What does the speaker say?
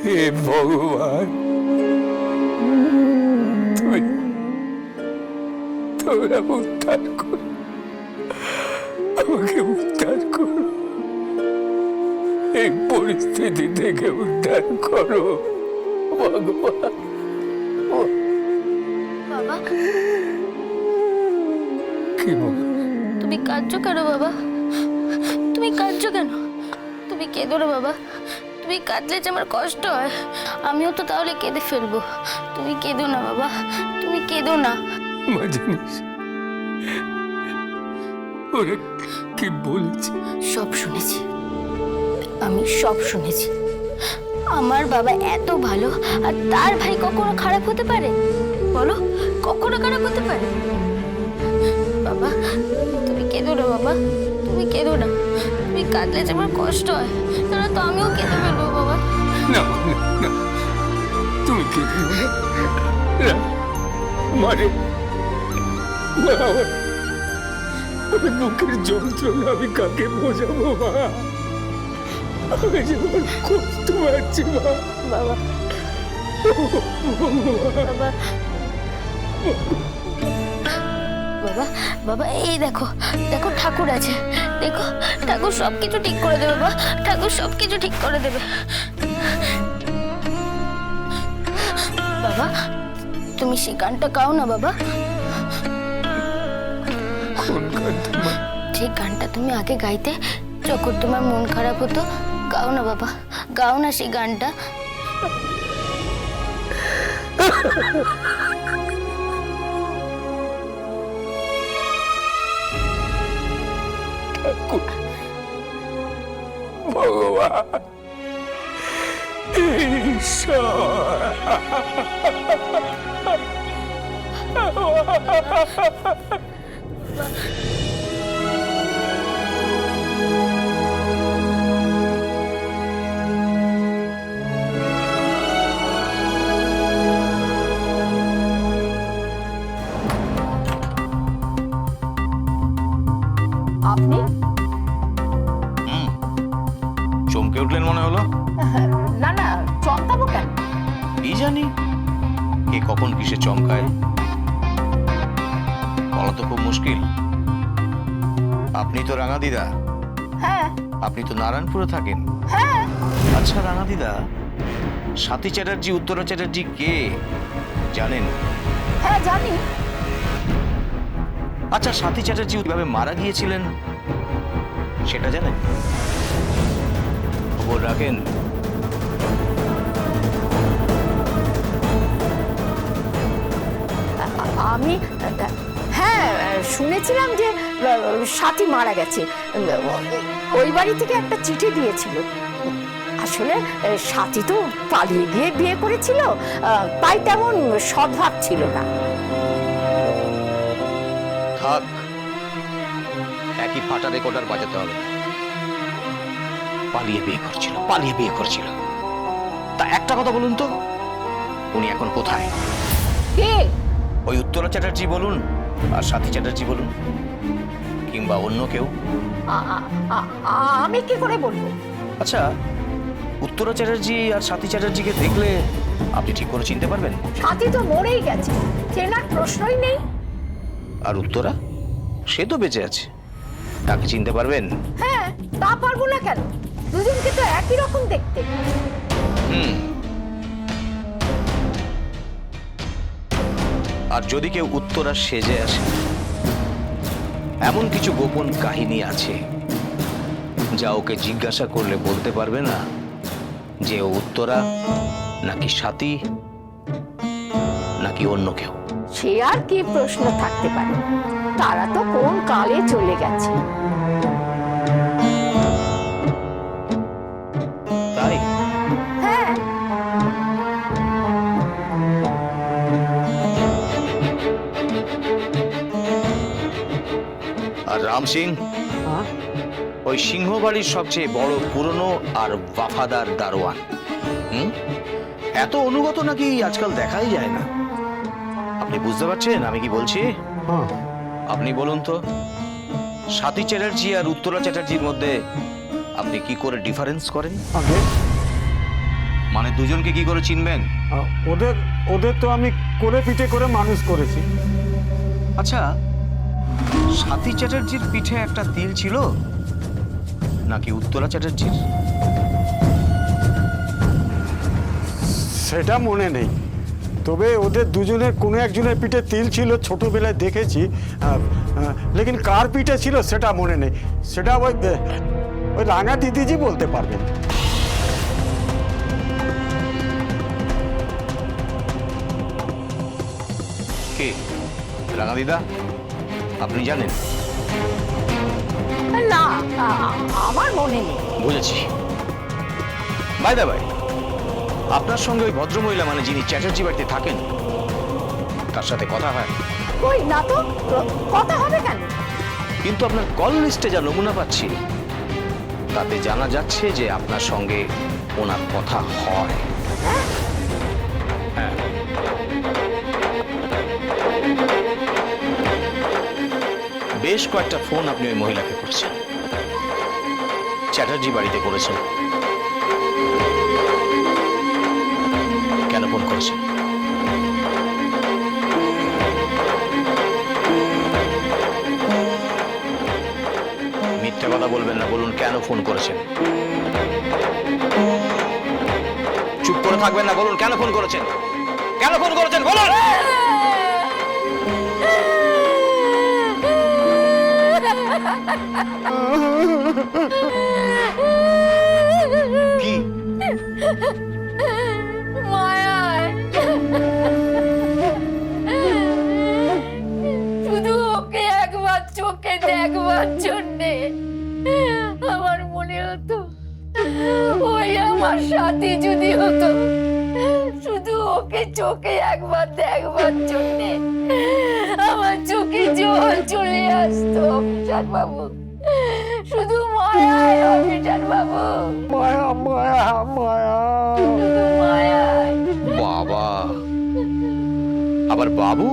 হে ভগবান, তুমি তোমরা উদ্ধার করো, আমাকে উদ্ধার করো, এই পরিস্থিতি থেকে উদ্ধার করো ভগবান। বাবা, কি বল? তুমি কাঁদছো কেন বাবা? তুমি কাঁদছো কেন? তুমি কেঁদো না বাবা। তুমি কাঁদলে যে আমার কষ্ট হয়, আমিও তো তাহলে কেঁদে ফেলবো। তুমি কেঁদো না বাবা, তুমি কেঁদো না। মা জানিস ওরা কি বলছে? সব শুনেছি, আমি সব শুনেছি। আমার বাবা এত ভালো, আর তার ভাই কখনো খারাপ হতে পারে? বলো, কখনো খারাপ হতে পারে? বাবা, তুমি কেঁদো না বাবা, তুমি কেঁদো না। তুমি কাঁদলে যে আমার কষ্ট হয়, তাহলে তো আমিও কেঁদে ফেলবো বাবা। না না, তুমি কি মানে বুকের যন্ত্রণা আমি কাকে বোঝাবো মা? আমি যেমন কষ্ট পাচ্ছি মা। বাবা, বাবা, বাবা, বাবা, এই দেখো, দেখো ঠাকুর আছে, দেখো ঠাকুর সবকিছু ঠিক করে দেবে বাবা, ঠাকুর সবকিছু ঠিক করে দেবে। বাবা, তুমি সেই গানটা গাও না বাবা। কোন গানটা মা? যে গানটা তুমি আগে গাইতে যখন তোমার মন খারাপ হতো, গাও না বাবা, গাও না সেই গানটা। ভগবান, ঈশ্বর, আপনি চমকে উঠলেন মনে হলো? না না, চমকাবো কেন? কি জানি কে কখন কিসে চমকায়, বলা তো খুব মুশকিল। আপনি তো রাঙাদিদা, হ্যাঁ আপনি তো নারায়ণপুরে থাকেন। হ্যাঁ আচ্ছা রাঙাদিদা, স্বাতী চ্যাটার্জি উত্তরা চ্যাটার্জি কে জানেন? হ্যাঁ জানি। আচ্ছা স্বাতী চ্যাটার্জি কিভাবে মারা গিয়েছিলেন সেটা জানেন? খবর রাখেন? আমি হ্যাঁ শুনেছিলাম যে সাথী মারা গেছে। ওই বাড়ি থেকে একটা চিঠি দিয়েছিল। আসলে সাথী তো পালিয়ে গিয়ে বিয়ে করেছিল, তাই তেমন সদ্ভাব ছিল না। থাক, একই ফাটা রেকর্ডার বাজাতে হবে না। পালিয়ে বিয়ে করছিল, পালিয়ে বিয়ে করছিল। তা একটা কথা বলুন তো, উনি এখন কোথায়? কে? ওই উত্তরা চ্যাটার্জি বলুন আর স্বাতী চ্যাটার্জি বলুন, কিংবা অন্য কেউ। আমি কি করে বলবো? আচ্ছা, উত্তরা চ্যাটার্জি আর স্বাতী চ্যাটার্জিকে দেখলে আপনি ঠিক করে চিনতে পারবেন? সাথী তো মরেই গেছে, চেনার প্রশ্নই নেই। আর উত্তরা, সে তো বেঁচে আছে, তাকে চিনতে পারবেন? হ্যাঁ, তা পারবো না কেন? দুজনকে তো একই রকম দেখতে। আর যদি কেউ উত্তরা সেজে আসে, এমন কিছু গোপন কাহিনী আছে যা ওকে জিজ্ঞাসা করলে বলতে পারবে না যে ও উত্তরা নাকি স্বাতী নাকি অন্য কেউ। সে আর কি প্রশ্ন থাকতে পারে? তারা তো কোন কালে চলে গেছে। তাই? হ্যাঁ। আর রাম সিং ওই সিংহবাড়ির সবচেয়ে বড় পুরনো আর ওয়াফাদার দারোয়ান। এত অনুগত নাকি আজকাল দেখাই যায় না। আপনি বুঝতে পারছেন আমি কি বলছি? আপনি বলুন তো, স্বাতী চ্যাটার্জি আর উত্তরা চ্যাটার্জির মধ্যে আপনি কি করে ডিফারেন্স করেন? মানে দুজনকে কি করে চিনবেন? ওদের ওদের তো আমি কোলে পিঠে করে মানুষ করেছি। আচ্ছা, স্বাতী চ্যাটার্জির পিঠে একটা তিল ছিল নাকি উত্তরা চ্যাটার্জির? সেটা মনে নেই, তবে ওদের দুজনের কোনো একজনের পিঠে তিল ছিল, ছোটবেলায় দেখেছি। লেকিন কার পিঠে ছিল সেটা মনে নেই। সেটা ওই ওই রাঙা দিদিজি বলতে পারবেন। কে রাঙা দিদা, আপনি জানেন? না, আমার মনে নেই। বুঝেছি। বাই দা বাই, আপনার সঙ্গে ওই ভদ্রমহিলা মানে যিনি চ্যাটার্জি বাড়িতে থাকেন তার সাথে কথা হয়? কই না তো, কথা হবে কেন? কিন্তু আপনার কল লিস্টে যা নমুনা পাচ্ছি তাতে জানা যাচ্ছে যে আপনার সঙ্গে ওনার কথা হয়। হ্যাঁ, বেশ কয়েকটা ফোন আপনি ওই মহিলাকে করেছেন, চ্যাটার্জি বাড়িতে করেছেন। কেন ফোন করেছেন? মিথ্যা কথা বলবেন না, বলুন কেন ফোন করেছেন। চুপ করে থাকবেন না, বলুন কেন ফোন করেছেন, কেন ফোন করেছেন বলুন। কি মায়ায় শুধু ওকে একবার চোখে দেখবার জন্যে আমার মনে হতো ওই আমার সাথী যদি হতো। শুধু ওকে চোখে একবার দেখবার জন্যে আমার চোখে জল চলে আসতো অফিসার বাবু। শুধু মায়ায় অফিসার বাবু, মায়া মায়া মায়া। শুধু মায়ায়। বাবা, আবার বাবু?